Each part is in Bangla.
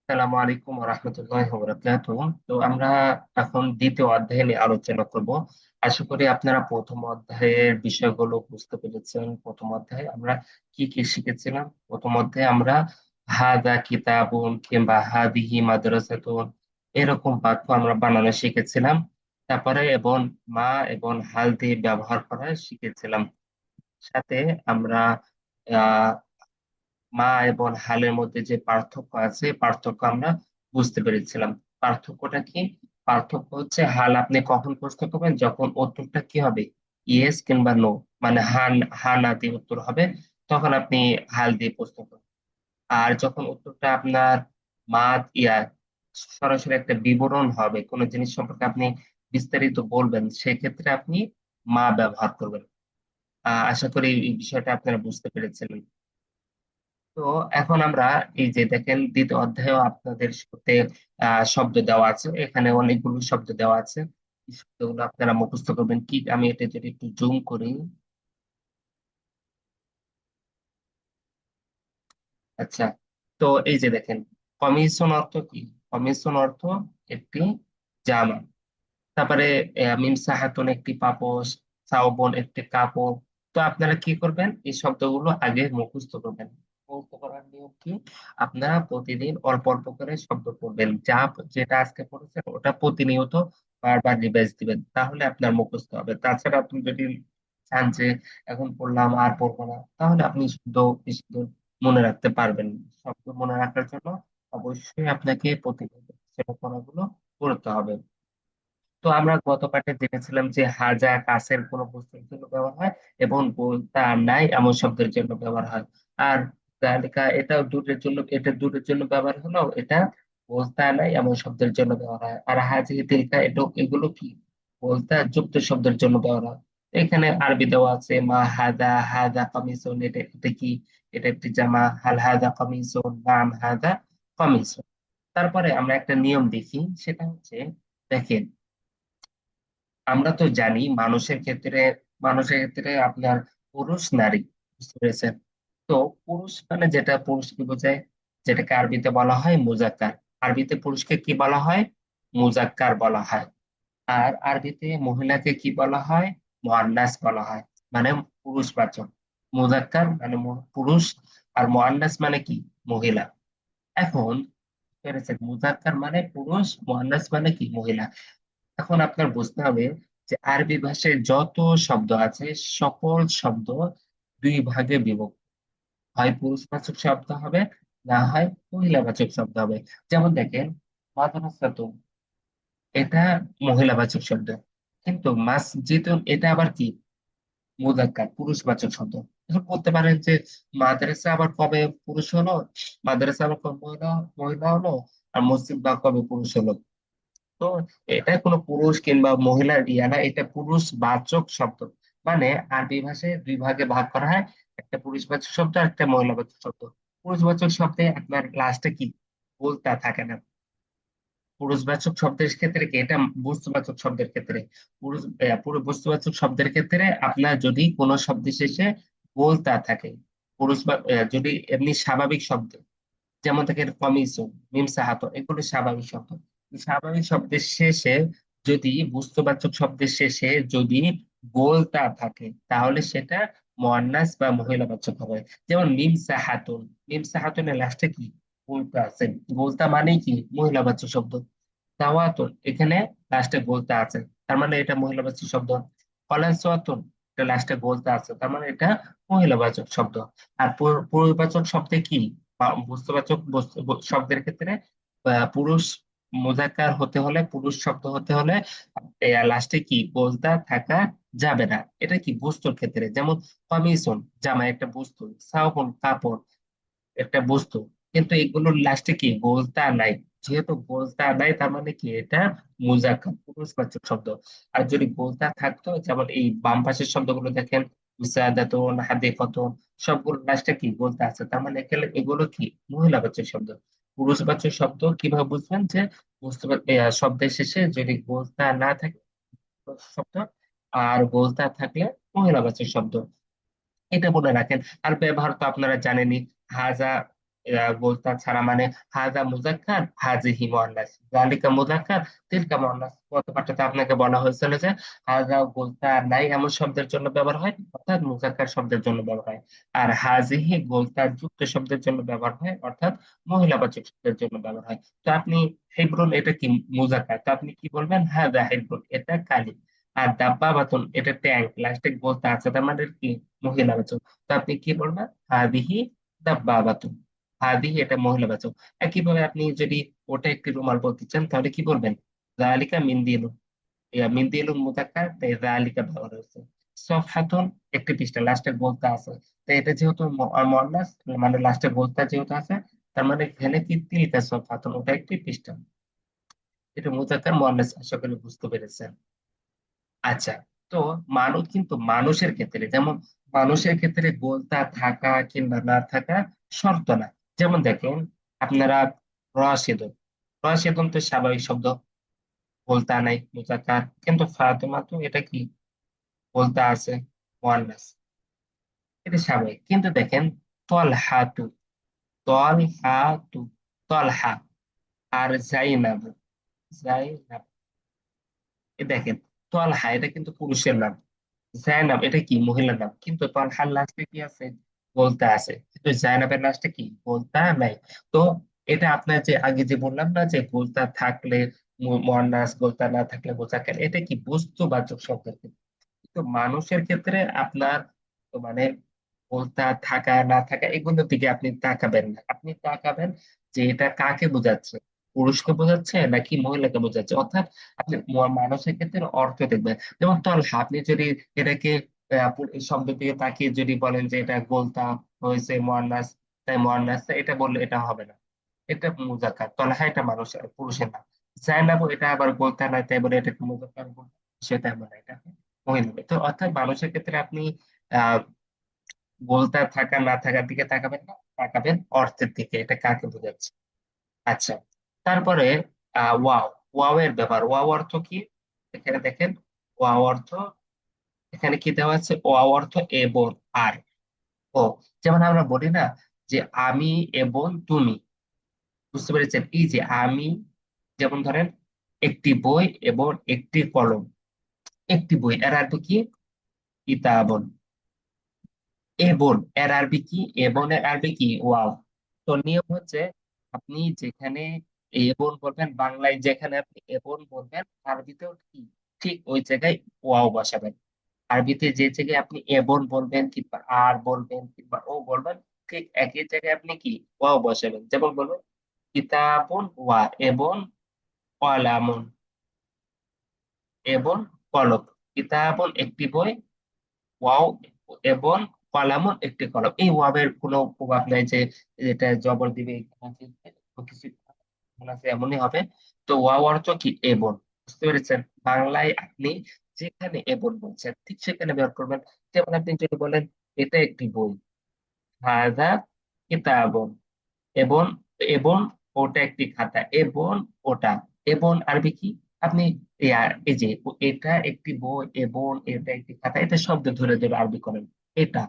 আসসালামু আলাইকুম রহমতুল্লাহ বরকাতুহ। তো আমরা এখন দ্বিতীয় অধ্যায় নিয়ে আলোচনা করব। আশা করি আপনারা প্রথম অধ্যায়ের বিষয়গুলো বুঝতে পেরেছেন। প্রথম অধ্যায়ে আমরা কি কি শিখেছিলাম? প্রথম অধ্যায়ে আমরা হাদা কিতাবুন কিংবা হাদিহি মাদ্রাসাতুন এরকম বাক্য আমরা বানানো শিখেছিলাম। তারপরে এবং মা এবং হাল দিয়ে ব্যবহার করা শিখেছিলাম। সাথে আমরা আহ মা এবং হালের মধ্যে যে পার্থক্য আছে পার্থক্য আমরা বুঝতে পেরেছিলাম। পার্থক্যটা কি? পার্থক্য হচ্ছে হাল আপনি কখন প্রশ্ন করবেন যখন উত্তরটা কি হবে, ইয়েস কিংবা নো, মানে হা না দিয়ে উত্তর হবে, তখন আপনি হাল দিয়ে প্রশ্ন করবেন। আর যখন উত্তরটা আপনার মা ইয়া সরাসরি একটা বিবরণ হবে, কোনো জিনিস সম্পর্কে আপনি বিস্তারিত বলবেন, সেক্ষেত্রে আপনি মা ব্যবহার করবেন। আশা করি এই বিষয়টা আপনারা বুঝতে পেরেছেন। তো এখন আমরা এই যে দেখেন দ্বিতীয় অধ্যায়েও আপনাদের সাথে শব্দ দেওয়া আছে, এখানে অনেকগুলো শব্দ দেওয়া আছে। এই শব্দগুলো আপনারা মুখস্থ করবেন। কি, আমি এটা যদি একটু জুম করি। আচ্ছা, তো এই যে দেখেন, কমিশন অর্থ কি? কমিশন অর্থ একটি জামা। তারপরে মিম সাহাতুন একটি পাপোশ, সাওবন একটি কাপড়। তো আপনারা কি করবেন, এই শব্দগুলো আগে মুখস্থ করবেন। মুখস্থ করার নিয়ম কি? আপনারা প্রতিদিন অল্প অল্প করে শব্দ পড়বেন, যেটা আজকে পড়েছেন ওটা প্রতিনিয়ত বারবার রিভাইজ দিবেন, তাহলে আপনার মুখস্থ হবে। তাছাড়া আপনি যদি চান যে এখন পড়লাম আর পড়বো না, তাহলে আপনি শুদ্ধ বিশুদ্ধ মনে রাখতে পারবেন না। শব্দ মনে রাখার জন্য অবশ্যই আপনাকে প্রতিনিয়ত সেটা পড়াগুলো করতে হবে। তো আমরা গত পাঠে জেনেছিলাম যে হাজা কাছের কোনো বস্তুর জন্য ব্যবহার হয় এবং বলতা নাই এমন শব্দের জন্য ব্যবহার হয়। আর জালিকা এটাও দূরের জন্য, এটা দূরের জন্য ব্যবহার হলো, এটা বলতা নাই এমন শব্দের জন্য ব্যবহার হয়। আর হাজি তিলকা এটা, এগুলো কি? বলতা যুক্ত শব্দের জন্য ব্যবহার হয়। এখানে আরবি দেওয়া আছে মা হাদা, হাদা কামিসুন, এটা এটা কি? এটা একটি জামা। হাল হাদা কামিসুন, নাম হাদা কামিসুন। তারপরে আমরা একটা নিয়ম দেখি, সেটা হচ্ছে, দেখেন, আমরা তো জানি মানুষের ক্ষেত্রে আপনার পুরুষ নারী, বুঝতে পেরেছেন? তো পুরুষ মানে যেটা, পুরুষকে বোঝায়, যেটাকে আরবিতে বলা হয় মুজাক্কার। আরবিতে পুরুষকে কি বলা হয়? মুজাক্কার বলা হয়। আর আরবিতে মহিলাকে কি বলা হয়? মুআন্নাস বলা হয়, মানে পুরুষবাচক। মুজাক্কার মানে পুরুষ, আর মুআন্নাস মানে কি? মহিলা। এখন বুঝতে পেরেছেন, মুজাক্কার মানে পুরুষ, মুআন্নাস মানে কি? মহিলা। এখন আপনার বুঝতে হবে যে আরবি ভাষায় যত শব্দ আছে সকল শব্দ দুই ভাগে বিভক্ত। হয় পুরুষবাচক শব্দ হবে, না হয় মহিলাবাচক শব্দ হবে। যেমন দেখেন, মাদ্রাসাতুন এটা মহিলাবাচক শব্দ, কিন্তু মাসজিদুন এটা আবার কি? মুযাক্কার, পুরুষবাচক শব্দ। এখন বলতে পারেন যে মাদ্রাসা আবার কবে পুরুষ হলো, মাদ্রাসা আবার কবে মহিলা মহিলা হলো, আর মসজিদ বা কবে পুরুষ হলো? তো এটা কোনো পুরুষ কিংবা মহিলার ইয়া না, এটা পুরুষ বাচক শব্দ। মানে আরবি ভাষায় দুই ভাগে ভাগ করা হয়, একটা পুরুষবাচক শব্দ আর একটা মহিলাবাচক শব্দ। পুরুষবাচক শব্দে আপনার লাস্টে কি? বলতা থাকে না। পুরুষবাচক শব্দের ক্ষেত্রে কি এটা? বস্তুবাচক শব্দের ক্ষেত্রে, পুরো বস্তুবাচক শব্দের ক্ষেত্রে আপনার যদি কোনো শব্দ শেষে বলতা থাকে, যদি এমনি স্বাভাবিক শব্দ, যেমন থেকে কমিশন, মিম সাহাত, এগুলো স্বাভাবিক শব্দ। এই স্বাভাবিক শব্দের শেষে যদি, বস্তুবাচক শব্দের শেষে যদি বলতা থাকে, তাহলে সেটা মুয়ান্নাস বা মহিলাবাচক হবে। যেমন মিম সাহাতুন, মিম সাহাতুনের লাস্টে কি? বলতা আছে। বলতা মানে কি? মহিলাবাচক শব্দ। দাওয়াতুন, এখানে লাস্টে বলতা আছে, তার মানে এটা মহিলাবাচক শব্দ। কলাসওয়াতুন, এটা লাস্টে বলতা আছে, তার মানে এটা মহিলাবাচক শব্দ। আর পুরুষবাচক শব্দে কি? বা বস্তুবাচক শব্দের ক্ষেত্রে পুরুষ মুজাক্কার হতে হলে, পুরুষ শব্দ হতে হলে লাস্টে কি? বলতা থাকা যাবে না। এটা কি? বস্তুর ক্ষেত্রে, যেমন কমিশন জামা একটা বস্তু, সাউবন কাপড় একটা বস্তু, কিন্তু এগুলোর লাস্টে কি? বলতা নাই। যেহেতু বলতা নাই, তার মানে কি? এটা মুজাক্কার, পুরুষবাচক শব্দ। আর যদি বলতা থাকতো, যেমন এই বাম পাশের শব্দগুলো দেখেন, উসাদাতুন, হাদিকাতুন, সবগুলো লাস্টে কি? বলতা আছে, তার মানে এগুলো কি? মহিলাবাচক শব্দ। পুরুষবাচক শব্দ কিভাবে বুঝবেন? যে শব্দের শেষে যদি বলতা না থাকে শব্দ, আর বলতা থাকলে মহিলাবাচক শব্দ। এটা মনে রাখেন। আর ব্যবহার তো আপনারা জানেনই। হাজা গোলতা ছাড়া মানে হাজা মুজাক্কার হাজিহি মুয়ান্নাস, যালিকা মুজাক্কার তিলকা মুয়ান্নাস। গত পাঠটাতে আপনাকে বলা হয়েছিল যে হাজা গোলতা নাই এমন শব্দের জন্য ব্যবহার হয়, অর্থাৎ মুজাক্কার শব্দের জন্য ব্যবহার হয়। আর হাজিহি গোলতা যুক্ত শব্দের জন্য ব্যবহার হয়, অর্থাৎ মহিলাবাচক শব্দের জন্য ব্যবহার হয়। তো আপনি হেব্রুন এটা কি মুজাক্কার, তো আপনি কি বলবেন? হাজা হেব্রুন, এটা কালি। আর দাব্বাবাতুন এটা ট্যাঙ্ক, লাস্টে গোলতা আছে তার মানে কি মহিলাবাচক। তো আপনি কি বলবেন? হাদিহি দাব্বাবাতুন, হাদি এটা মহিলাবাচক। একইভাবে আপনি যদি ওটা একটি রুমাল বলতে চান তাহলে কি বলবেন? যালিকা মিন্দিলুন, মিন্দিলুন মুযাক্কার তাই যালিকা ব্যবহার হয়েছে। সফহাতুন একটি পৃষ্ঠা, লাস্টে গোলতা আছে, তো এটা যেহেতু মুয়ান্নাস মানে লাস্টে গোলতা যেহেতু আছে, তার মানে এখানে কি তিলকা সফহাতুন ওটা একটি পৃষ্ঠা। এটা মুযাক্কার মুয়ান্নাস, আশা করি বুঝতে পেরেছেন। আচ্ছা, তো মানুষ কিন্তু মানুষের ক্ষেত্রে যেমন মানুষের ক্ষেত্রে গোলতা থাকা কিংবা না থাকা শর্ত না। যেমন দেখেন আপনারা রাশেদুন, রাশেদুন তো স্বাভাবিক শব্দ, গোলতা নাই মুজাক্কার, কিন্তু ফাতেমা তো এটা কি গোলতা আছে মুয়ান্নাস, এটা স্বাভাবিক। কিন্তু দেখেন তলহাতু, তলহাতু, তলহা আর জাইনাব, জাইনাব, এ দেখেন তলহা এটা কিন্তু পুরুষের নাম, জাইনাব এটা কি মহিলার নাম, কিন্তু তলহার লাস্টে কি আছে? বলতা আছে, কিন্তু জাইনাবের লাস্টে কি বলতা নাই। তো এটা আপনার যে আগে যে বললাম না যে গোলতা থাকলে মুয়ান্নাস, গোলতা না থাকলে মোজাক্কার, এটা কি বস্তুবাচক শব্দের ক্ষেত্রে। কিন্তু মানুষের ক্ষেত্রে আপনার তো মানে বলতা থাকা না থাকা এগুলোর দিকে আপনি তাকাবেন না, আপনি তাকাবেন যে এটা কাকে বোঝাচ্ছে, পুরুষকে বোঝাচ্ছে নাকি মহিলাকে বোঝাচ্ছে, অর্থাৎ আপনি মানুষের ক্ষেত্রে অর্থ দেখবেন। যেমন তলহা, আপনি যদি এটাকে এই শব্দ দিকে তাকিয়ে যদি বলেন যে এটা গোলতা হয়েছে মুয়ান্নাস, তাই মুয়ান্নাস, এটা বললে এটা হবে না, এটা মুজাক্কার। তলহা এটা মানুষ পুরুষের নাম। জাইনাবু এটা আবার গোলতা নয়, তাই বলে এটা মুজাক্কার বলবো, সেটা বলে এটা মহিলা। তো অর্থাৎ মানুষের ক্ষেত্রে আপনি আহ গোলতা থাকা না থাকার দিকে তাকাবেন না, তাকাবেন অর্থের দিকে, এটা কাকে বোঝাচ্ছে। আচ্ছা, তারপরে ওয়াও, ওয়াও এর ব্যাপার, ওয়াও অর্থ কি? এখানে দেখেন ওয়াও অর্থ, এখানে কি দেওয়া আছে? ওয়াও অর্থ এবং আর, ও, যেমন আমরা বলি না যে আমি এবং তুমি, বুঝতে পেরেছেন? এই যে আমি, যেমন ধরেন একটি বই এবং একটি কলম, একটি বই এর আরবি কি? কিতাবুন। এবন এর আরবি কি? এবন এর আরবি কি? ওয়াও। তো নিয়ম হচ্ছে আপনি যেখানে এবন বলবেন, বাংলায় যেখানে আপনি এবন বলবেন, আরবিতেও কি ঠিক ওই জায়গায় ওয়াও বসাবেন। আরবিতে যে জায়গায় আপনি এবন বলবেন কিংবা আর বলবেন কিংবা ও বলবেন, ঠিক একই জায়গায় আপনি কি ওয়াও বসাবেন। যেমন বলবেন কিতাবুন ওয়া এবন কলামুন, এবন কলম, কিতাবুন একটি বই, ওয়াও এবং কলামুন একটি কলম। এই ওয়াবের কোনো প্রভাব নাই যে এটা জবর দিবে কিছু মনে আছে, এমনই হবে। তো ওয়াও অর্থ কি? এবং, বুঝতে পেরেছেন? বাংলায় আপনি যেখানে এবং বলছেন ঠিক সেখানে ব্যবহার করবেন। যেমন আপনি যদি বলেন এটা একটি বই, হাযা কিতাবুন, এবং, এবং ওটা একটি খাতা, এবং ওটা, এবং আরবি কি? আপনি এই যে এটা একটি বই এবং এটা একটি খাতা, এটা শব্দ ধরে ধরে আরবি করেন। এটা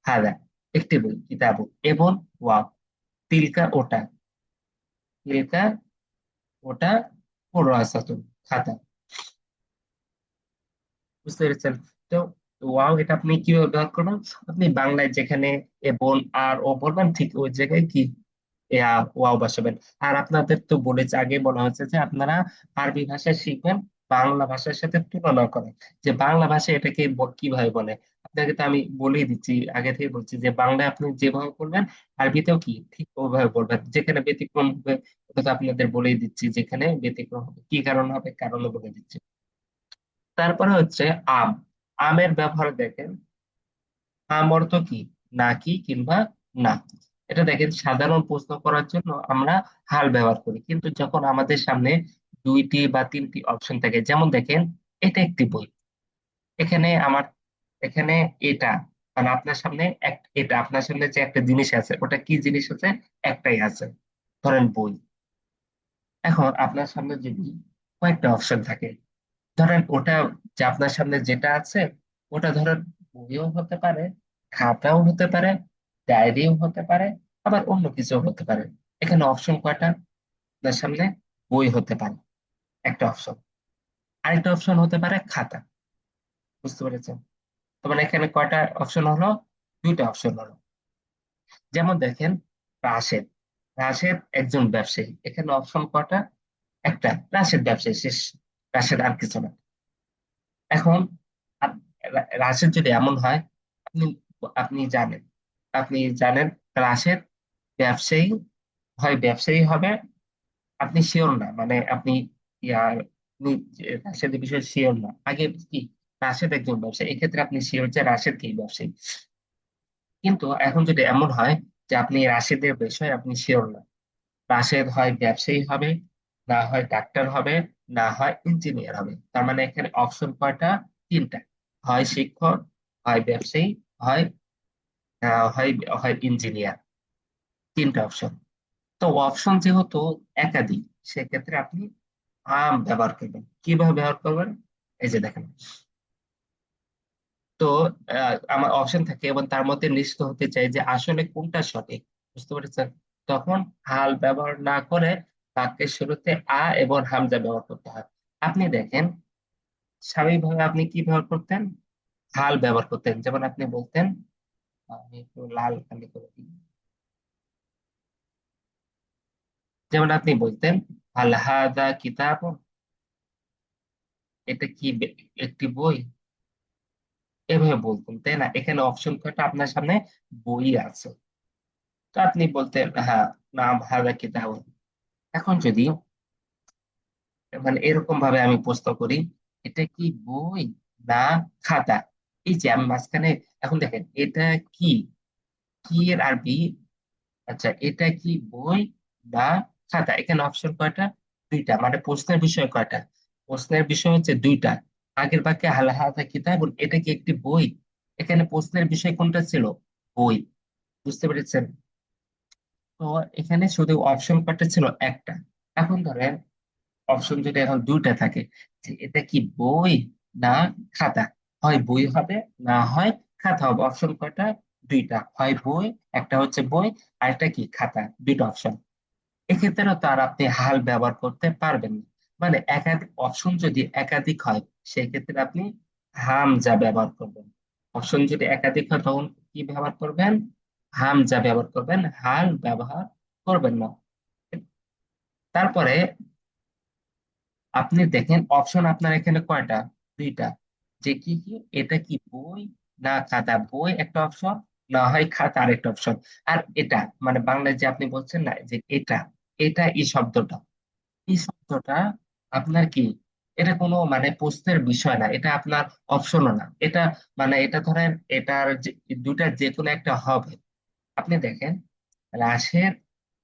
হাদা একটি বই, কিতাব এবং ওয়া, তিলকা ওটা, তিলকা ওটা কুরাসাতুন খাতা, বুঝতে পেরেছেন? তো ওয়াও এটা আপনি কিভাবে ব্যবহার করবেন? আপনি বাংলায় যেখানে এবং আর ও বলবেন ঠিক ওই জায়গায় কি ওয়াও বসাবেন। আর আপনাদের তো বলেছে, আগে বলা হয়েছে যে আপনারা আরবি ভাষা শিখবেন বাংলা ভাষার সাথে তুলনা করে, যে বাংলা ভাষা এটাকে কিভাবে বলে। আপনাকে তো আমি বলেই দিচ্ছি, আগে থেকে বলছি যে বাংলায় আপনি যেভাবে বলবেন আরবিতেও কি ঠিক ওইভাবে বলবেন। যেখানে ব্যতিক্রম হবে ওটা তো আপনাদের বলেই দিচ্ছি, যেখানে ব্যতিক্রম হবে কি কারণ হবে, কারণও বলে দিচ্ছি। তারপরে হচ্ছে আম, আমের ব্যবহার দেখেন, আম অর্থ কি? নাকি কিংবা না। এটা দেখেন সাধারণ প্রশ্ন করার জন্য আমরা হাল ব্যবহার করি, কিন্তু যখন আমাদের সামনে দুইটি বা তিনটি অপশন থাকে, যেমন দেখেন এটা একটি বই, এখানে আমার, এখানে এটা, মানে আপনার সামনে এটা আপনার সামনে যে একটা জিনিস আছে, ওটা কি জিনিস আছে? একটাই আছে, ধরেন বই। এখন আপনার সামনে যদি কয়েকটা অপশন থাকে, ধরেন ওটা যে আপনার সামনে যেটা আছে ওটা ধরেন বইও হতে পারে, খাতাও হতে পারে, ডায়েরিও হতে পারে, আবার অন্য কিছু হতে পারে। এখানে অপশন কয়টা আপনার সামনে? বই হতে পারে একটা অপশন, আরেকটা অপশন হতে পারে খাতা। বুঝতে পেরেছেন? তো মানে এখানে কয়টা অপশন হলো? দুইটা অপশন হলো। যেমন দেখেন, রাশেদ, রাশেদ একজন ব্যবসায়ী, এখানে অপশন কয়টা? একটা, রাশেদ ব্যবসায়ী, শেষ। রাশেদ আর কিছু না। এখন আপ- রাশেদ যদি এমন হয়, আপনি আপনি জানেন, আপনি জানেন রাশেদ ব্যবসায়ী, হয় ব্যবসায়ী হবে, আপনি শিওর না, মানে আপনি ইয়ার আপনি যে রাশেদের বিষয়ে শিওর না আগে কি রাশেদ একজন ব্যবসায়ী, এক্ষেত্রে আপনি শিওর যে রাশেদ কি ব্যবসায়ী। কিন্তু এখন যদি এমন হয় যে আপনি রাশেদের বিষয়ে আপনি শিওর না, রাশেদ হয় ব্যবসায়ী হবে, না হয় ডাক্তার হবে, না হয় ইঞ্জিনিয়ার হবে, তার মানে এখানে অপশন কয়টা? তিনটা। হয় শিক্ষক, হয় ব্যবসায়ী, হয় হয় হয় ইঞ্জিনিয়ার। তিনটা অপশন। তো অপশন যেহেতু একাধিক, সেক্ষেত্রে আপনি ব্যবহার করবেন। কিভাবে ব্যবহার করবেন? এই যে দেখেন, তো আমার অপশন থাকে এবং তার মধ্যে নিশ্চিত হতে চাই যে আসলে কোনটা সঠিক। বুঝতে পেরেছেন? তখন হাল ব্যবহার না করে বাক্যের শুরুতে এবং হামজা ব্যবহার করতে হয়। আপনি দেখেন, স্বাভাবিকভাবে আপনি কি ব্যবহার করতেন? হাল ব্যবহার করতেন। যেমন আপনি বলতেন, আমি একটু লাল কালি করে দিই। যেমন আপনি বলতেন, হাল হাদা কিতাব, এটা কি একটি বই? এভাবে বলতেন, তাই না? এখানে অপশন কয়টা আপনার সামনে? বই আছে। তো আপনি বলতেন, হ্যাঁ, নাম হাদা কিতাব। এখন যদি মানে এরকম ভাবে আমি প্রশ্ন করি, এটা কি বই না খাতা? এই যে আমি মাঝখানে, এখন দেখেন এটা কি, কি এর আরবি? আচ্ছা, এটা কি বই না খাতা? এখানে অপশন কয়টা? দুইটা। মানে প্রশ্নের বিষয় কয়টা? প্রশ্নের বিষয় হচ্ছে দুইটা। আগের বাক্যে হাল হাতা কিতাব, এবং এটা কি একটি বই? এখানে প্রশ্নের বিষয় কোনটা ছিল? বই। বুঝতে পেরেছেন? তো এখানে শুধু অপশন কয়টা ছিল? একটা। এখন ধরেন অপশন যদি এখন দুইটা থাকে, যে এটা কি বই না খাতা, হয় বই হবে, না হয় খাতা হবে। অপশন কয়টা? দুইটা, হয় বই, একটা হচ্ছে বই, আর একটা কি খাতা, দুইটা অপশন। এক্ষেত্রে তো আর আপনি হাল ব্যবহার করতে পারবেন না। মানে একাধিক অপশন যদি একাধিক হয়, সেক্ষেত্রে আপনি হামজা ব্যবহার করবেন। অপশন যদি একাধিক হয় তখন কি ব্যবহার করবেন? হামজা ব্যবহার করবেন, হাল ব্যবহার করবেন না। তারপরে আপনি দেখেন অপশন আপনার এখানে কয়টা? দুইটা। যে কি কি, এটা কি বই না খাতা? বই একটা অপশন, না হয় খাতা আরেকটা অপশন। আর এটা মানে বাংলায় যে আপনি বলছেন না যে এটা, এটা এই শব্দটা, এই শব্দটা আপনার কি, এটা কোনো মানে প্রশ্নের বিষয় না, এটা আপনার অপশনও না, এটা মানে এটা ধরেন এটার দুইটা যে কোনো একটা হবে। আপনি দেখেন, রাশেদ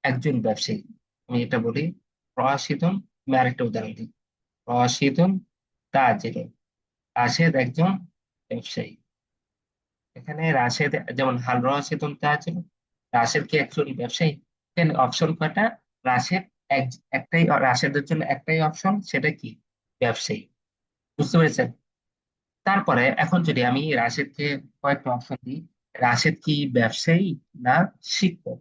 একজন ব্যবসায়ী, আমি এটা বলি প্রসিদ্ধম। আমি আরেকটা উদাহরণ দিই, রশিদুন তাজিরুন। রাশেদ একজন ব্যবসায়ী। এখানে রাশেদ, যেমন হাল রশিদুন তাজিরুন, রাশেদ কি একজন ব্যবসায়ী? এখানে অপশন কয়টা? রাশেদ একটাই, রাশেদের জন্য একটাই অপশন, সেটা কি? ব্যবসায়ী। বুঝতে পেরেছেন? তারপরে এখন যদি আমি রাশেদকে কয়েকটা অপশন দিই, রাশেদ কি ব্যবসায়ী না শিক্ষক?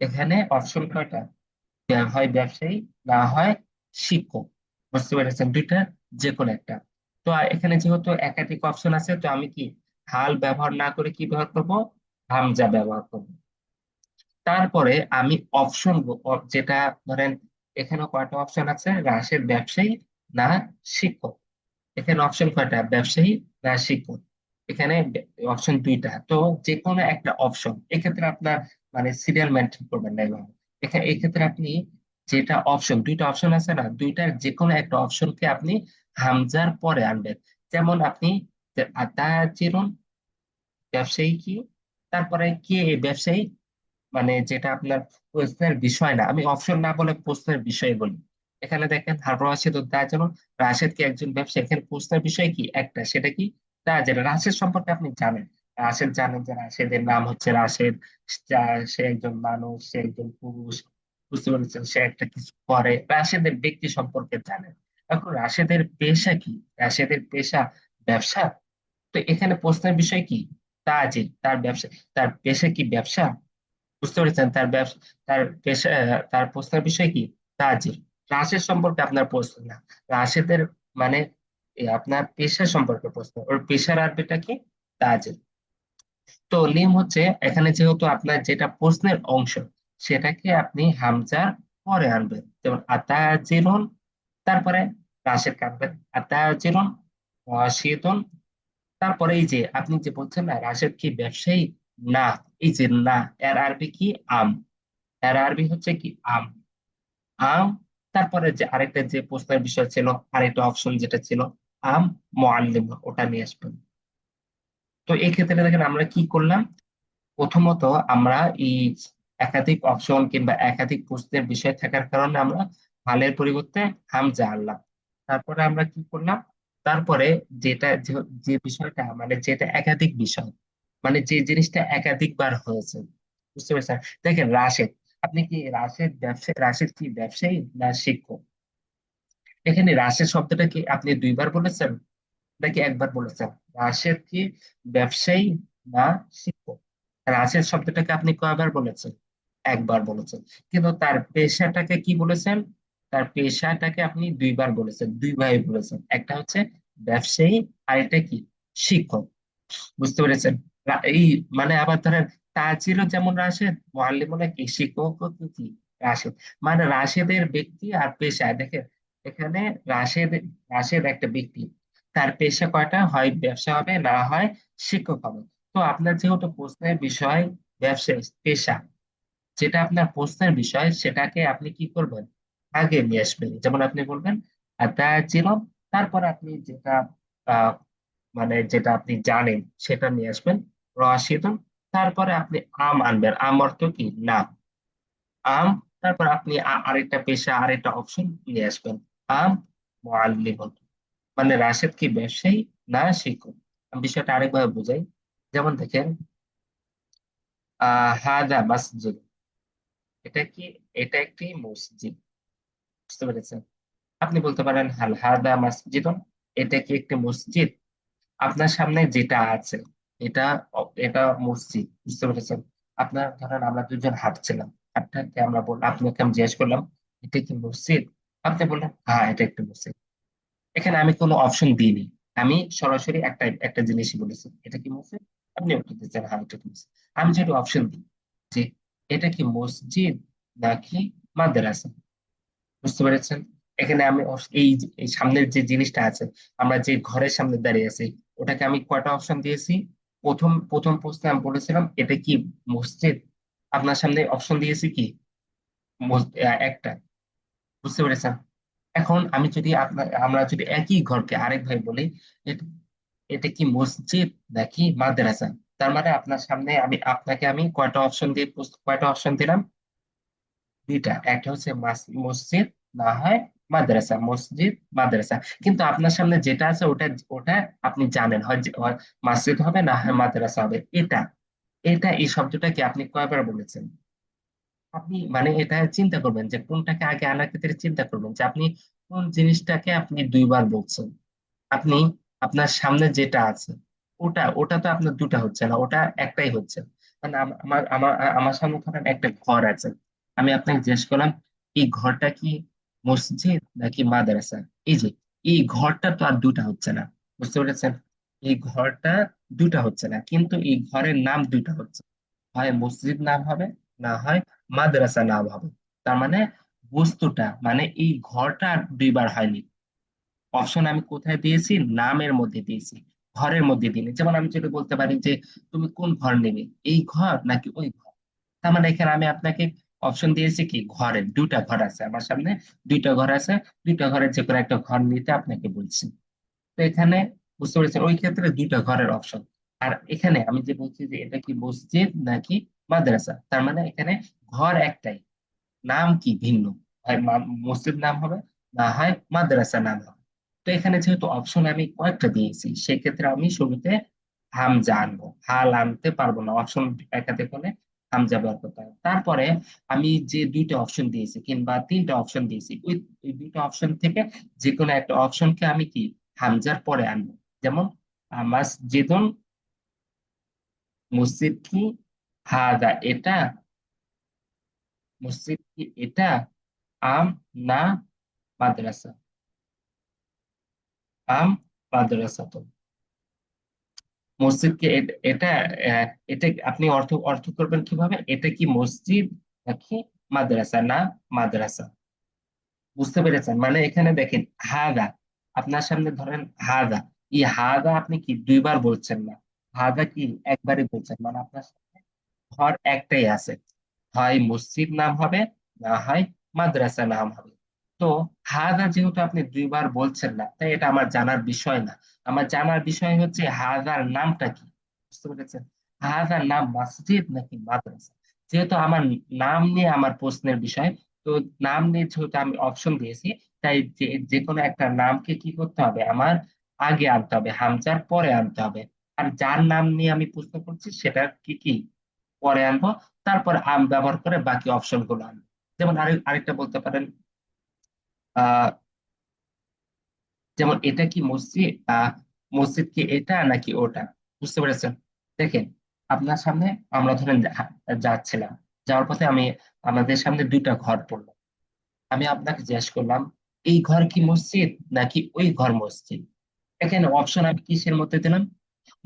এখানে অপশন কয়টা? হয় ব্যবসায়ী, না হয় শিক্ষক। বুঝতে পেরেছেন? দুইটা যে কোনো একটা। তো এখানে যেহেতু একাধিক অপশন আছে, তো আমি কি হাল ব্যবহার না করে কি ব্যবহার করব? হামজা ব্যবহার করব। তারপরে আমি অপশন যেটা ধরেন, এখানে কয়টা অপশন আছে? রাশেদ ব্যবসায়ী না শিক্ষক? এখানে অপশন কয়টা? ব্যবসায়ী না শিক্ষক? এখানে অপশন দুইটা। তো যে কোনো একটা অপশন, এক্ষেত্রে আপনার মানে সিরিয়াল মেনটেন করবেন না এভাবে। এখানে এক্ষেত্রে আপনি যেটা অপশন, দুইটা অপশন আছে না, দুইটার যে কোনো একটা অপশনকে আপনি হামজার পরে আনবেন। যেমন আপনি আতাজিরুন, ব্যবসায়ী কি, তারপরে কে এই ব্যবসায়ী, মানে যেটা আপনার প্রশ্নের বিষয় না, আমি অপশন না বলে প্রশ্নের বিষয় বলি। এখানে দেখেন হার রাশেদ ও তাজের, রাশেদ কি একজন ব্যবসায়ী? এখানে প্রশ্নের বিষয় কি একটা, সেটা কি? তাজের। রাশেদ সম্পর্কে আপনি জানেন, রাশেদ জানেন যে রাশেদের নাম হচ্ছে রাশেদ, সে একজন মানুষ, সে একজন পুরুষ। বুঝতে পেরেছেন? সে একটা কিছু করে, রাশেদের ব্যক্তি সম্পর্কে জানেন। এখন রাশেদের পেশা কি? রাশেদের পেশা ব্যবসা। তো এখানে প্রশ্নের বিষয় কি? তাজির, তার ব্যবসা, তার পেশা কি ব্যবসা? বুঝতে পেরেছেন? তার পেশা, তার প্রশ্নের বিষয় কি? তাজির। রাশেদ সম্পর্কে আপনার প্রশ্ন না, রাশেদের মানে আপনার পেশা সম্পর্কে প্রশ্ন, ওর পেশার আরবিটা কি? তাজির। তো নিয়ম হচ্ছে, এখানে যেহেতু আপনার যেটা প্রশ্নের অংশ, সেটাকে আপনি হামজার পরে আনবেন। যেমন আতাজিরুন, তারপরে রাশেদ কাটবেন আতাজিরুন রাশিদুন। তারপরে এই যে আপনি যে বলছেন না রাশেদ কি ব্যবসায়ী, না, এই যে না, এর আরবি কি? আম। এর আরবি হচ্ছে কি? আম। আম। তারপরে যে আরেকটা যে প্রশ্নের বিষয় ছিল, আরেকটা অপশন যেটা ছিল, আম মুআল্লিম, ওটা নিয়ে আসবেন। তো এই ক্ষেত্রে দেখেন আমরা কি করলাম। প্রথমত আমরা এই একাধিক অপশন কিংবা একাধিক প্রশ্নের বিষয় থাকার কারণে আমরা হালের পরিবর্তে হামজা আনলাম। তারপরে আমরা কি করলাম, তারপরে যেটা যে বিষয়টা মানে যেটা একাধিক বিষয়, মানে যে জিনিসটা একাধিকবার হয়েছে, বুঝতে পেরেছেন? দেখেন রাশেদ, আপনি কি রাশেদ ব্যবসায়ী, রাশেদ কি ব্যবসায়ী না শিক্ষক? এখানে রাশেদ শব্দটা কি আপনি দুইবার বলেছেন নাকি একবার বলেছেন? রাশেদ কি ব্যবসায়ী না শিক্ষক? রাশেদ শব্দটাকে আপনি কয়বার বলেছেন? একবার বলেছেন। কিন্তু তার পেশাটাকে কি বলেছেন? তার পেশাটাকে আপনি দুইবার বলেছেন, দুইভাবে বলেছেন। একটা হচ্ছে ব্যবসায়ী, আর এটা কি? শিক্ষক। বুঝতে পেরেছেন? এই মানে আবার ধরেন তাজিরও যেমন রাশেদ, মুআল্লিমও কি? শিক্ষকও কি? রাশেদ। মানে রাশেদের ব্যক্তি আর পেশা দেখেন, এখানে রাশেদ, রাশেদ একটা ব্যক্তি, তার পেশা কয়টা? হয় ব্যবসা হবে, না হয় শিক্ষক হবে। তো আপনার যেহেতু প্রশ্নের বিষয় ব্যবসা, পেশা, যেটা আপনার প্রশ্নের বিষয় সেটাকে আপনি কি করবেন? আগে নিয়ে আসবেন। যেমন আপনি বলবেন আতাজিরুন, তারপর আপনি যেটা আহ মানে যেটা আপনি জানেন সেটা নিয়ে আসবেন, রাশিদুন। তারপরে আপনি আম আনবেন, আম অর্থ কি? না, আম। তারপর আপনি আরেকটা পেশা, আরেকটা অপশন নিয়ে আসবেন, আম মুআল্লিমুন। মানে রাশেদ কি ব্যবসায়ী না শিক্ষক? আমি বিষয়টা আরেকভাবে বুঝাই। যেমন দেখেন, হাদা মাসজিদ, এটা কি? এটা একটি মসজিদ। বুঝতে পেরেছেন? আপনি বলতে পারেন হাল হাদা মাসজিদুন, এটা কি একটি মসজিদ? আপনার সামনে যেটা আছে, এটা এটা মসজিদ। বুঝতে পেরেছেন? আপনার ধরেন আমরা দুজন হাঁটছিলাম, হাঁটতে হাঁটতে আমরা বললাম, আপনাকে আমি জিজ্ঞেস করলাম এটা কি মসজিদ? আপনি বললেন হ্যাঁ এটা একটি মসজিদ। এখানে আমি কোনো অপশন দিইনি, আমি সরাসরি একটা একটা জিনিসই বলেছি, এটা কি মসজিদ? আপনি উত্তর দিচ্ছেন হ্যাঁ এটা কি মসজিদ। আমি যদি অপশন দিই যে এটা কি মসজিদ নাকি মাদ্রাসা, বুঝতে পেরেছেন? এখানে আমি এই সামনের যে জিনিসটা আছে, আমরা যে ঘরের সামনে দাঁড়িয়ে আছি, ওটাকে আমি কয়টা অপশন দিয়েছি? প্রথম প্রথম প্রশ্নে আমি বলেছিলাম এটা কি মসজিদ, আপনার সামনে অপশন দিয়েছি কি? একটা। বুঝতে পেরেছেন? এখন আমি যদি আমরা যদি একই ঘরকে আরেক ভাই বলি, এটা এটা কি মসজিদ নাকি মাদ্রাসা, তার মানে আপনার সামনে আমি কয়টা অপশন দিয়ে কয়টা অপশন দিলাম? দুইটা। একটা হচ্ছে মসজিদ, না হয় মাদ্রাসা, মসজিদ মাদ্রাসা। কিন্তু আপনার সামনে যেটা আছে ওটা ওটা আপনি জানেন, হয় মসজিদ হবে না হয় মাদ্রাসা হবে। এটা এটা এই শব্দটাকে আপনি কয়বার বলেছেন? আপনি মানে এটা চিন্তা করবেন যে কোনটাকে আগে আনার ক্ষেত্রে চিন্তা করবেন যে আপনি কোন জিনিসটাকে আপনি দুইবার বলছেন। আপনি আপনার সামনে যেটা আছে ওটা ওটা তো আপনার দুটা হচ্ছে না, ওটা একটাই হচ্ছে। মানে আমার আমার আমার সামনে ধরেন একটা ঘর আছে, আমি আপনাকে জিজ্ঞেস করলাম এই ঘরটা কি মসজিদ নাকি মাদ্রাসা? এই যে এই ঘরটা তো আর দুটা হচ্ছে না, বুঝতে পেরেছেন? এই ঘরটা দুটা হচ্ছে না, কিন্তু এই ঘরের নাম দুটা হচ্ছে, হয় মসজিদ নাম হবে, না হয় মাদ্রাসা নাম হবে। তার মানে বস্তুটা মানে এই ঘরটা আর দুইবার হয়নি। অপশন আমি কোথায় দিয়েছি? নামের মধ্যে দিয়েছি, ঘরের মধ্যে দিইনি। যেমন আমি যদি বলতে পারি যে তুমি কোন ঘর নেবে, এই ঘর নাকি ওই ঘর, তার মানে এখানে আমি আপনাকে অপশন দিয়েছি কি? ঘরের। দুইটা ঘর আছে আমার সামনে, দুইটা ঘর আছে, দুইটা ঘরের যে কোনো একটা ঘর নিতে আপনাকে বলছি। তো এখানে বুঝতে পেরেছেন, ওই ক্ষেত্রে দুইটা ঘরের অপশন। আর এখানে আমি যে বলছি যে এটা কি মসজিদ নাকি মাদ্রাসা, তার মানে এখানে ঘর একটাই, নাম কি ভিন্ন, হয় মসজিদ নাম হবে, না হয় মাদ্রাসা নাম হবে। তো এখানে যেহেতু অপশন আমি কয়েকটা দিয়েছি, সেক্ষেত্রে আমি শুরুতে হামজা আনবো, হাল আনতে পারবো না, অপশন একাধিক হলে হামজা ব্যবহার করতে হবে। তারপরে আমি যে দুইটা অপশন দিয়েছি কিংবা তিনটা অপশন দিয়েছি, ওই দুইটা অপশন থেকে যে কোনো একটা অপশনকে আমি কি হামজার পরে আনবো। যেমন মাসজিদুন, মসজিদ কি? হাদা এটা, মসজিদ কি এটা? আম না মাদ্রাসা? আম মাদ্রাসা তো। মসজিদ কি এটা? এটা আপনি অর্থ অর্থ করবেন কিভাবে? এটা কি মসজিদ নাকি মাদ্রাসা? না মাদ্রাসা। বুঝতে পেরেছেন? মানে এখানে দেখেন, হাদা আপনার সামনে ধরেন, হাদা, এই হাদা আপনি কি দুইবার বলছেন না, হাদা কি একবারই বলছেন, মানে আপনার সামনে ঘর একটাই আছে, হয় মসজিদ নাম হবে, না হয় মাদ্রাসা নাম হবে। তো হাদা যেহেতু আপনি দুইবার বলছেন না, তাই এটা আমার জানার বিষয় না। আমার জানার বিষয় হচ্ছে হাদার নামটা কি। বুঝতে পেরেছেন? হাদার নাম মসজিদ নাকি মাদ্রাসা? যেহেতু আমার নাম নিয়ে আমার প্রশ্নের বিষয়, তো নাম নিয়ে যেহেতু আমি অপশন দিয়েছি, তাই যে যে কোনো একটা নামকে কি করতে হবে আমার, আগে আনতে হবে, হামজার পরে আনতে হবে। আর যার নাম নিয়ে আমি প্রশ্ন করছি সেটা কি কি পরে আনবো, তারপর আম ব্যবহার করে বাকি অপশন গুলো আনবো। যেমন আরেকটা বলতে পারেন, আহ যেমন এটা কি মসজিদ, মসজিদ কি এটা নাকি ওটা? বুঝতে পেরেছেন? দেখেন, আপনার সামনে আমরা ধরেন যাচ্ছিলাম, যাওয়ার পথে আমাদের সামনে দুইটা ঘর পড়লো। আমি আপনাকে জিজ্ঞেস করলাম, এই ঘর কি মসজিদ নাকি ওই ঘর মসজিদ? এখানে অপশন আমি কিসের মধ্যে দিলাম?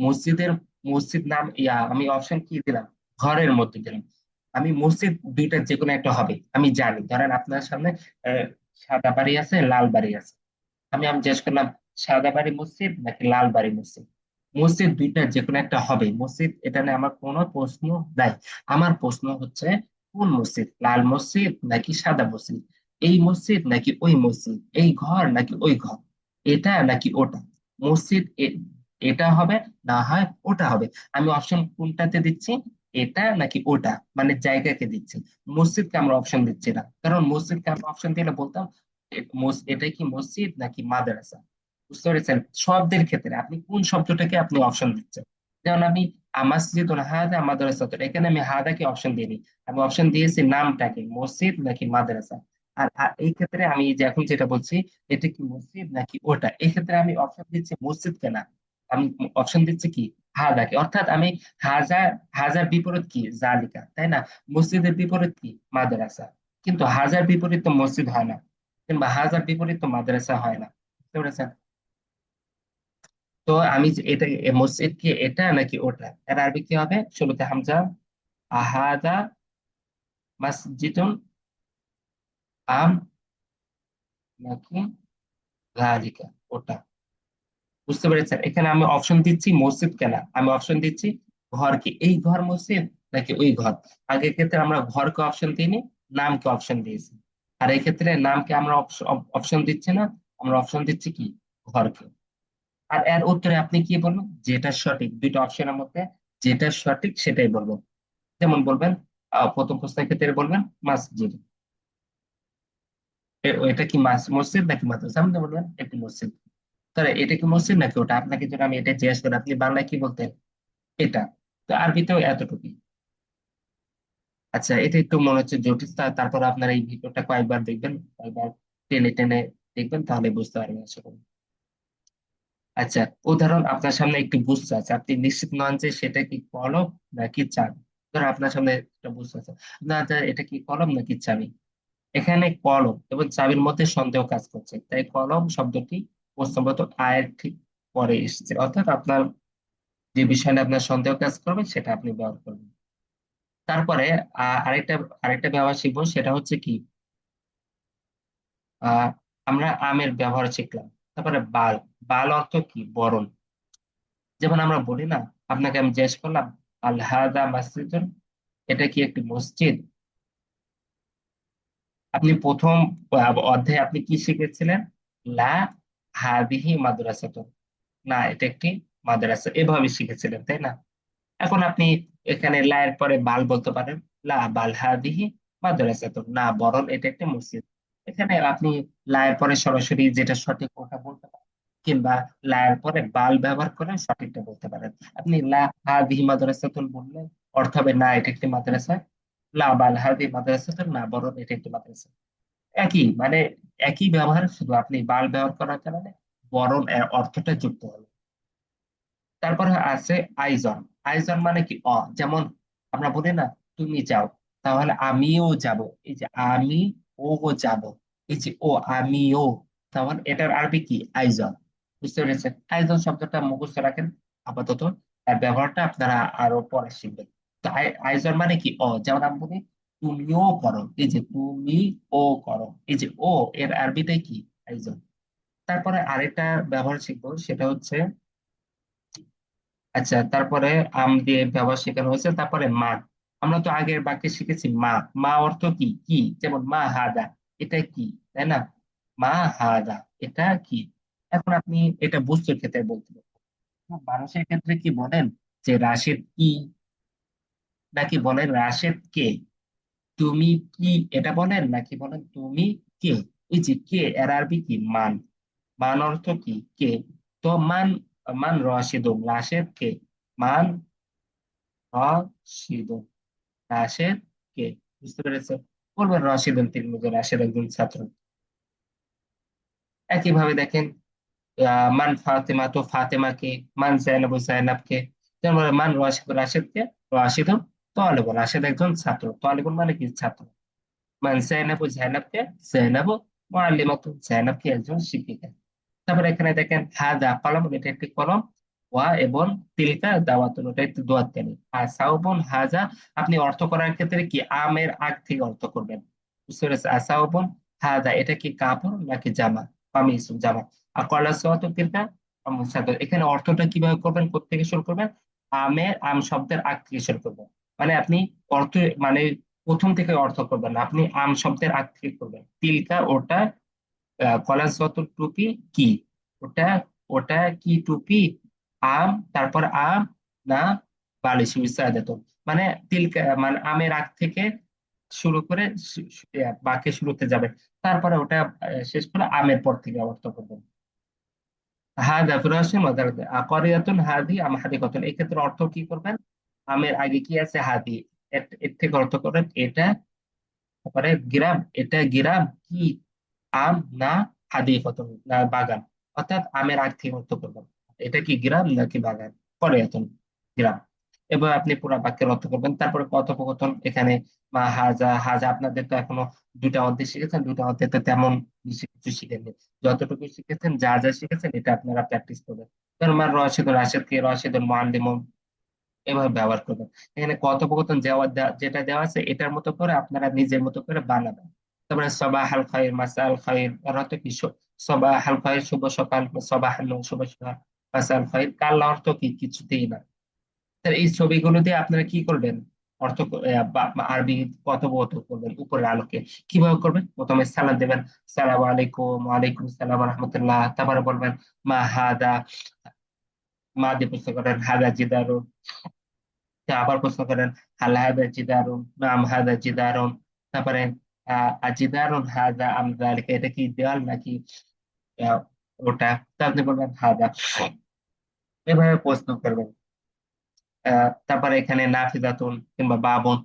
মসজিদের, মসজিদ নাম আমি অপশন কি দিলাম? ঘরের মধ্যে দিলাম। আমি মসজিদ দুইটার যে কোনো একটা হবে আমি জানি। ধরেন আপনার সামনে আহ, সাদা বাড়ি আছে, লাল বাড়ি আছে। আমি জিজ্ঞেস করলাম, সাদা বাড়ি মসজিদ নাকি লাল বাড়ি মসজিদ? মসজিদ দুইটার যে কোনো একটা হবে মসজিদ, এটা নিয়ে আমার কোনো প্রশ্ন নাই। আমার প্রশ্ন হচ্ছে কোন মসজিদ, লাল মসজিদ নাকি সাদা মসজিদ, এই মসজিদ নাকি ওই মসজিদ, এই ঘর নাকি ওই ঘর, এটা নাকি ওটা? মসজিদ এটা হবে, না হয় ওটা হবে। আমি অপশন কোনটাতে দিচ্ছি? এটা নাকি ওটা, মানে জায়গাকে দিচ্ছি। মসজিদকে আমরা অপশন দিচ্ছি না, কারণ মসজিদকে আমরা অপশন দিলে বলতাম এটা কি মসজিদ নাকি মাদ্রাসা। বুঝতে পেরেছেন? শব্দের ক্ষেত্রে আপনি কোন শব্দটাকে আপনি অপশন দিচ্ছেন। যেমন আমি আমাসজিদুল হাদা মাদ্রাসাতুন, এখানে আমি হাদাকে অপশন দিইনি, আমি অপশন দিয়েছি নামটাকে, মসজিদ নাকি মাদ্রাসা। আর আর এই ক্ষেত্রে আমি যে এখন যেটা বলছি, এটা কি মসজিদ নাকি ওটা, এই ক্ষেত্রে আমি অপশন দিচ্ছি মসজিদকে না, আমি অপশন দিচ্ছি কি হাদাকে। অর্থাৎ আমি হাজার, হাজার বিপরীত কি জালিকা, তাই না? মসজিদের বিপরীত কি মাদ্রাসা। কিন্তু হাজার বিপরীত তো মসজিদ হয় না, কিংবা হাজার বিপরীত তো মাদ্রাসা হয় না। বুঝতে পেরেছেন? তো আমি যে এটা মসজিদ কি এটা নাকি ওটা, এর আরবি কি হবে? শুরুতে হামজা, আহাদা মাসজিদুন, আম নাকি যালিকা ওটা? বুঝতে পেরেছেন? এখানে আমি অপশন দিচ্ছি মসজিদ কেনা, আমি অপশন দিচ্ছি ঘর কি, এই ঘর মসজিদ নাকি ওই ঘর। আগের ক্ষেত্রে আমরা ঘরকে অপশন দিইনি, নামকে অপশন দিয়েছি। আর এই ক্ষেত্রে নামকে আমরা অপশন দিচ্ছি না, আমরা অপশন দিচ্ছি কি ঘরকে। আর এর উত্তরে আপনি কি বলবেন? যেটা সঠিক, দুইটা অপশনের মধ্যে যেটা সঠিক সেটাই বলবেন। যেমন বলবেন, প্রথম প্রশ্নের ক্ষেত্রে বলবেন মসজিদ, এটা কি মসজিদ নাকি মাদ্রাসা, আপনি বলবেন একটি মসজিদ। তাহলে এটা কি মসজিদ নাকি ওটা, আপনাকে যদি আমি এটা জিজ্ঞেস করি আপনি বাংলায় কি বলতেন? এটা। তো আরবিতেও এতটুকুই। আচ্ছা, এটা একটু মনে হচ্ছে জটিল, তারপর আপনার এই ভিডিওটা কয়েকবার দেখবেন, কয়েকবার টেনে টেনে দেখবেন, তাহলে বুঝতে পারবেন আশা করি। আচ্ছা, উদাহরণ আপনার সামনে একটি বুস্ট আছে, আপনি নিশ্চিত নন যে সেটা কি কলম নাকি চাবি। ধরো আপনার সামনে একটা বুস্ট আছে, না এটা কি কলম নাকি চাবি। এখানে কলম এবং চাবির মধ্যে সন্দেহ কাজ করছে, তাই কলম শব্দটি প্রশ্নগত আয়ের ঠিক পরে এসেছে, অর্থাৎ আপনার যে বিষয়ে আপনার সন্দেহ কাজ করবে সেটা আপনি ব্যবহার করবেন। তারপরে আরেকটা আরেকটা ব্যবহার শিখবো, সেটা হচ্ছে কি, আহ আমরা আমের ব্যবহার শিখলাম। তারপরে বাল, বাল অর্থ কি বরণ। যেমন আমরা বলি না, আপনাকে আমি জিজ্ঞেস করলাম, আল হাদা মসজিদুন, এটা কি একটি মসজিদ? আপনি প্রথম অধ্যায়ে আপনি কি শিখেছিলেন? লা হাদিহি মাদ্রাসাতুন, না এটা একটি মাদ্রাসা, এভাবে শিখেছিলেন তাই না? এখন আপনি এখানে লা এর পরে বাল বলতে পারেন, লা বাল হাদিহি মাদ্রাসাতুন, না বরং এটা একটি মসজিদ। এখানে আপনি লা এর পরে সরাসরি যেটা সঠিক ওটা বলতে পারেন, কিংবা লা এর পরে বাল ব্যবহার করে সঠিকটা বলতে পারেন। আপনি লা হাদিহি মাদ্রাসাতুন বললে অর্থ হবে না এটা একটি মাদ্রাসা, লা বাল হাদিহি মাদ্রাসাতুন, না বরং এটা একটি মাদ্রাসা। একই মানে, একই ব্যবহার, শুধু আপনি বাল ব্যবহার করার কারণে বরং এর অর্থটা যুক্ত হলো। তারপরে আছে আইজন। আইজন মানে কি যেমন আমরা বলি না তুমি যাও, তাহলে আমিও যাব। এই যে আমি ও যাব, এই যে ও আমিও, তাহলে এটার আরবি কি? আইজন। বুঝতে পেরেছেন? আইজন শব্দটা মুখস্থ রাখেন আপাতত, আর ব্যবহারটা আপনারা আরো পরে শিখবেন। তো আইজন মানে কি? ও, যেমন আমি বলি তুমিও করো, এই যে তুমি ও করো, এই যে ও, এর আরবিতে কি? আইজন। তারপরে আরেকটা ব্যবহার শিখবো, সেটা হচ্ছে, আচ্ছা, তারপরে আম দিয়ে ব্যবহার শেখানো হয়েছে, তারপরে মা। আমরা তো আগের বাক্যে শিখেছি মা। মা অর্থ কি? কি, যেমন মা হাদা, এটা কি, তাই না? মা হাদা, এটা কি? এখন আপনি এটা বস্তুর ক্ষেত্রে বলতে পারেন। মানুষের ক্ষেত্রে কি বলেন যে রাশেদ কি, নাকি বলেন রাশেদ কে? তুমি কি, এটা বলেন, নাকি বলেন তুমি কে? এই যে কে, এর আরবি কি? মান। মান অর্থ কি? কে। তো মান, মান রাশেদুন, রাশেদ কে? মান রাশিদুন, রাশেদ কে? বুঝতে পেরেছেন? বলবেন রাশিদুন তিরমিজি, রাশেদ একজন ছাত্র। একইভাবে দেখেন, মান ফাতেমা, তো ফাতেমা কে? মান জাইনাব, জাইনাব কে? যেমন বলে, মান রাশিদ, রাশেদ কে? রাশিদুন তালেবুন, রাশেদ একজন ছাত্র, তালেবুন মানে কি? ছাত্র। মান জাইনাব, জাইনাব কে? জাইনাব মুআল্লিমাতু, জাইনাব কি? একজন শিক্ষিকা। তারপরে এখানে দেখেন হাদা কলম, এটা একটি কলম। ওয়া এবং তিলকা দাওয়াতুন, ওটা একটি দোয়াত কানি। আর সাউবুন হাজা, আপনি অর্থ করার ক্ষেত্রে কি আমের আগ থেকে অর্থ করবেন। বুঝতে পেরেছে? আসাউবুন হাদা, এটা কি কাপড় নাকি জামা? কামিজ, জামা। আর কলা সাওয়াতু তিলকা আমসাদুন, এখানে অর্থটা কিভাবে করবেন, কোত্থেকে শুরু করবেন? আমের, আম শব্দের আগ থেকে শুরু করবেন। মানে আপনি অর্থ, মানে প্রথম থেকে অর্থ করবেন না, আপনি আম শব্দের আগ থেকে করবেন। তিলকা, ওটা। কলেজ যত টুপি কি, ওটা, ওটা কি টুপি? আম, তারপর আম না বালিশ বিস্তারিত, মানে তিলকা মানে আমের আগ থেকে শুরু করে বাক্যের শুরুতে যাবে। তারপরে ওটা শেষ করে আমের পর থেকে অর্থ করবেন। হাদা ফিরাসুন ওয়া দারজা আকারিয়াতুন হাদি আম হাদিকাতুন, এই ক্ষেত্রে অর্থ কি করবেন? আমের আগে কি আছে? হাদি। এর থেকে অর্থ করবেন এটা। তারপরে গ্রাম, এটা গ্রাম কি? আম না হাদিকতুন, না বাগান। অর্থাৎ আমের আগ থেকে অর্থ করবেন, এটা কি গ্রাম নাকি বাগান? পরে এখন গ্রাম। এবার আপনি পুরো বাক্যের অর্থ করবেন। তারপরে কথোপকথন এখানে, মা হাজা, হাজা আপনাদের তো এখনো দুটা অধ্যায় শিখেছেন, দুটা অধ্যায় তো তেমন বেশি কিছু শিখেননি। যতটুকু শিখেছেন, যা যা শিখেছেন, এটা আপনারা প্র্যাকটিস করবেন। ধরুন মা রশিদ, রাশেদ কে? রশিদুল মুআল্লিম, এভাবে ব্যবহার করবেন। এখানে কথোপকথন যেটা দেওয়া আছে, এটার মতো করে আপনারা নিজের মতো করে বানাবেন। তারপরে সবাহ আল খাইর, মাসা আল খাইর, এর অর্থ কি? সবাহ আল খাইর, শুভ সকাল। সবাহ আল নূর, শুভ সকাল। মাসা আল খাইর, কাল অর্থ কি? কিছুতেই না। তাহলে এই ছবিগুলো দিয়ে আপনারা কি করবেন? অর্থ আরবি কথোপকথন করবেন উপরের আলোকে। কিভাবে করবেন? প্রথমে সালাম দেবেন, সালাম আলাইকুম, ওয়ালাইকুম সালাম রহমতুল্লাহ। তারপরে বলবেন মা হাদা, মা দিয়ে প্রশ্ন করেন হাদা জিদারুন। তা আবার প্রশ্ন করেন হাল হাদা জিদারুন, নাম হাদা জিদারুন। তারপরে আজিদারুন হাদা আম যালিকা, এটা কি দেওয়াল নাকি আহ, ওটা? তা আপনি বলবেন হাদা। এভাবে প্রশ্ন করবেন। তারপরে এখানে নাফিজাতুন কিংবা বাবুন,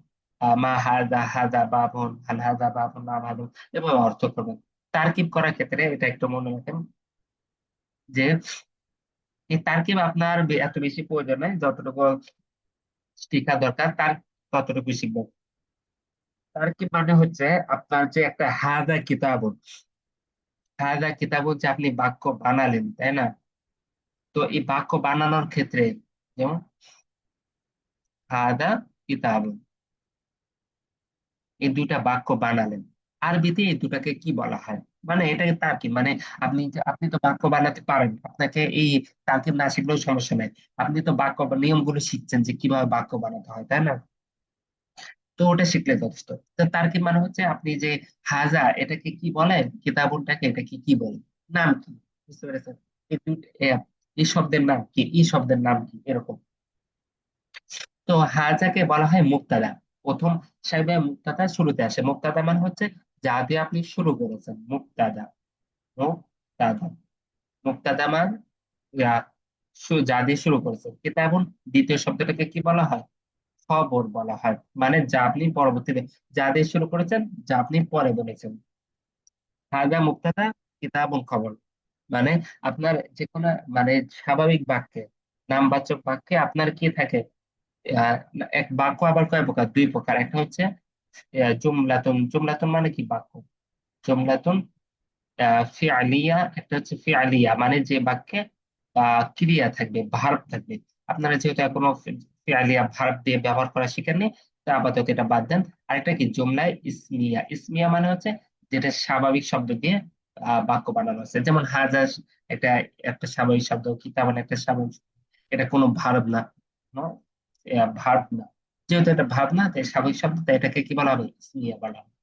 মা হাদা, হাদা বাবুন, হাল হাদা বাবুন, নাম হাদুন। এভাবে অর্থ করবেন। তারকিব করার ক্ষেত্রে এটা একটু মনে রাখেন যে এই তারকিব আপনার এত বেশি প্রয়োজন নাই, যতটুকু শেখা দরকার তার ততটুকু শিখবেন। তারকিব মানে হচ্ছে আপনার যে একটা হাদা কিতাবুন, হাদা কিতাবুন, যে আপনি বাক্য বানালেন, তাই না? তো এই বাক্য বানানোর ক্ষেত্রে, যেমন হাদা কিতাবুন, এই দুইটা বাক্য বানালেন, আরবিতে এই দুটাকে কি বলা হয়? মানে এটাকে তারকিব মানে, আপনি তো বাক্য বানাতে পারেন, আপনাকে এই তারকিব না শিখলেও সমস্যা নাই। আপনি তো বাক্য নিয়মগুলো শিখছেন যে কিভাবে বাক্য বানাতে হয়, তাই না? তো ওটা শিখলে যথেষ্ট। তো তারকিব মানে হচ্ছে আপনি যে হাজা, এটাকে কি বলেন, কিতাবুনটাকে এটাকে কি বলেন, নাম কি? বুঝতে পেরেছেন? এই এই শব্দের নাম কি, এই শব্দের নাম কি, এরকম। তো হাজাকে বলা হয় মুক্তাদা। প্রথম সাহেবে মুক্তাদা শুরুতে আসে। মুক্তাদা মানে হচ্ছে যা দিয়ে আপনি শুরু করেছেন, মুক্তাদা। মুক্তাদা, মুক্তাদা মান যা দিয়ে শুরু করেছেন। কিতাবুন, দ্বিতীয় শব্দটাকে কি বলা হয়? খবর বলা হয়। মানে যা আপনি পরবর্তীতে, যা দিয়ে শুরু করেছেন, যা আপনি পরে বলেছেন। হাজা মুক্তাদা, কিতাবুন খবর। মানে আপনার যে কোনো, মানে স্বাভাবিক বাক্যে, নামবাচক বাক্যে আপনার কি থাকে? আহ এক বাক্য আবার কয় প্রকার? দুই প্রকার। একটা হচ্ছে জুমলাতুন, জুমলাতুন মানে কি বাক্য। জুমলাতুন ফিআলিয়া, একটা হচ্ছে ফিআলিয়া মানে যে বাক্যে ক্রিয়া থাকবে, ভার্ব থাকবে। আপনারা যেহেতু এখনো ফিআলিয়া ভার্ব দিয়ে ব্যবহার করা শিখেননি, তো আপাতত এটা বাদ দেন। আরেকটা কি জুমলায় ইসমিয়া, ইসমিয়া মানে হচ্ছে যেটা স্বাভাবিক শব্দ দিয়ে বাক্য বানানো আছে। যেমন হাজা একটা একটা স্বাভাবিক শব্দ, কিতাবান একটা স্বাভাবিক শব্দ। এটা কোনো ভার্ব না, কোনো ভার্ব না। যেহেতু এটা ভার্ব না, তাই স্বাভাবিক শব্দ, তাই এটাকে কি বলা হবে, ইসমিয়া বলা হবে।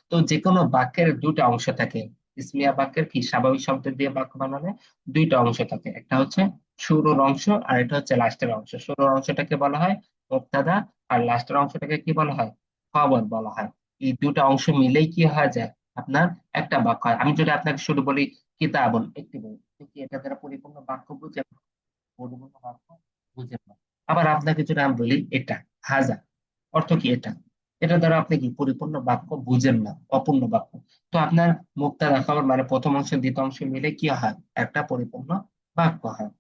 তো যে কোনো বাক্যের দুটো অংশ থাকে। ইসমিয়া বাক্যের কি স্বাভাবিক শব্দ দিয়ে বাক্য বানালে দুইটা অংশ থাকে, একটা হচ্ছে শুরুর অংশ আর এটা হচ্ছে লাস্টের অংশ। শুরুর অংশটাকে বলা হয় মুবতাদা, আর লাস্টের অংশটাকে কি বলা হয়, খবর বলা হয়। এই দুটো অংশ মিলেই কি হয়ে যায়, আপনার একটা বাক্য হয়। আমি যদি আপনাকে শুরু বলি কিতাবুন, একটি বই, আপনি কি এটা দ্বারা পরিপূর্ণ বাক্য বুঝে, পরিপূর্ণ বাক্য বুঝে না। আবার আপনাকে যদি আমি বলি এটা হাজা, অর্থ কি এটা, এটা দ্বারা আপনি কি পরিপূর্ণ বাক্য বুঝেন না, অপূর্ণ বাক্য। তো আপনার মুক্তাদা খবর মানে প্রথম অংশ দ্বিতীয় অংশ মিলে কি হয়, একটা পরিপূর্ণ বাক্য হয়।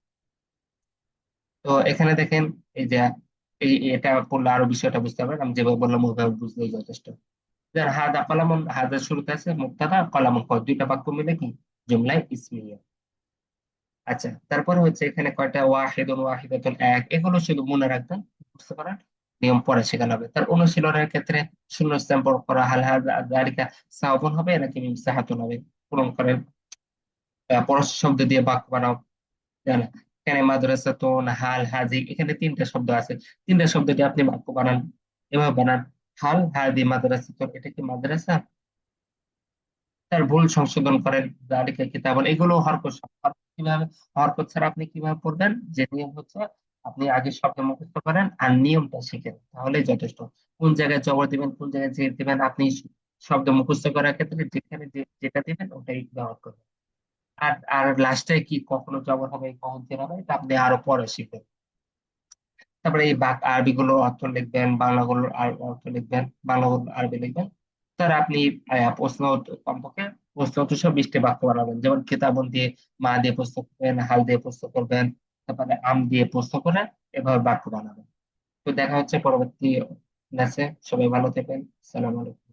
তো এখানে দেখেন, এই যে এটা পড়লে আরো বিষয়টা বুঝতে পারবেন। আমি যেভাবে বললাম ওইভাবে বুঝলেই যথেষ্ট। যেমন হাদা কলামুন, হাদার শুরুতে আছে মুক্তাদা, কলামুন খবর, দুইটা বাক্য মিলে কি জুমলায় ইসমিয়া। আচ্ছা, তারপরে হচ্ছে এখানে কয়টা ওয়াহিদুন ওয়াহিদাতুন এক, এগুলো শুধু মনে রাখবেন, বুঝতে পারেন, নিয়ম পরে শেখানো হবে। তার অনুশীলনের ক্ষেত্রে শূন্যস্থান পূরণ করা, হাল হাজারিকা সাওয়াবুন হবে নাকি মিমসাহাতুন হবে, পূরণ করে পরশ শব্দ দিয়ে বাক্য বানাও। তাই না? এখানে মাদ্রাসাতুন, হাল, হাজি, এখানে তিনটা শব্দ আছে, তিনটা শব্দ দিয়ে আপনি বাক্য বানান। এভাবে বানান, হাল হাদি মাদ্রাসাতুন, এটা কি মাদ্রাসা। তার ভুল সংশোধন করেন, জালিকা কিতাবুন, এগুলো হরকত শব্দ। কিভাবে হরকত ছাড়া আপনি কিভাবে পড়বেন, যে নিয়ম হচ্ছে আপনি আগে শব্দ মুখস্থ করেন আর নিয়মটা শিখেন, তাহলেই যথেষ্ট। কোন জায়গায় জবর দিবেন, কোন জায়গায় জের দিবেন, আপনি শব্দ মুখস্থ করার ক্ষেত্রে যেখানে যেটা দিবেন ওটাই ব্যবহার করবেন। আর আর লাস্টে কি কখনো জবর হবে কখন জের হবে, এটা আপনি আরো পরে শিখবেন। তারপরে এই আরবি গুলো অর্থ লিখবেন, বাংলাগুলোর অর্থ লিখবেন, বাংলাগুলো আরবি লিখবেন। স্যার আপনি প্রশ্ন কমপক্ষে প্রশ্ন উত্তর সহ 20টি বাক্য বানাবেন। যেমন কিতাবন দিয়ে, মা দিয়ে প্রশ্ন করবেন, হাল দিয়ে প্রশ্ন করবেন, তারপরে আম দিয়ে প্রশ্ন করে এভাবে বাক্য বানাবেন। তো দেখা হচ্ছে পরবর্তী ক্লাসে। সবাই ভালো থাকবেন। সালাম আলাইকুম।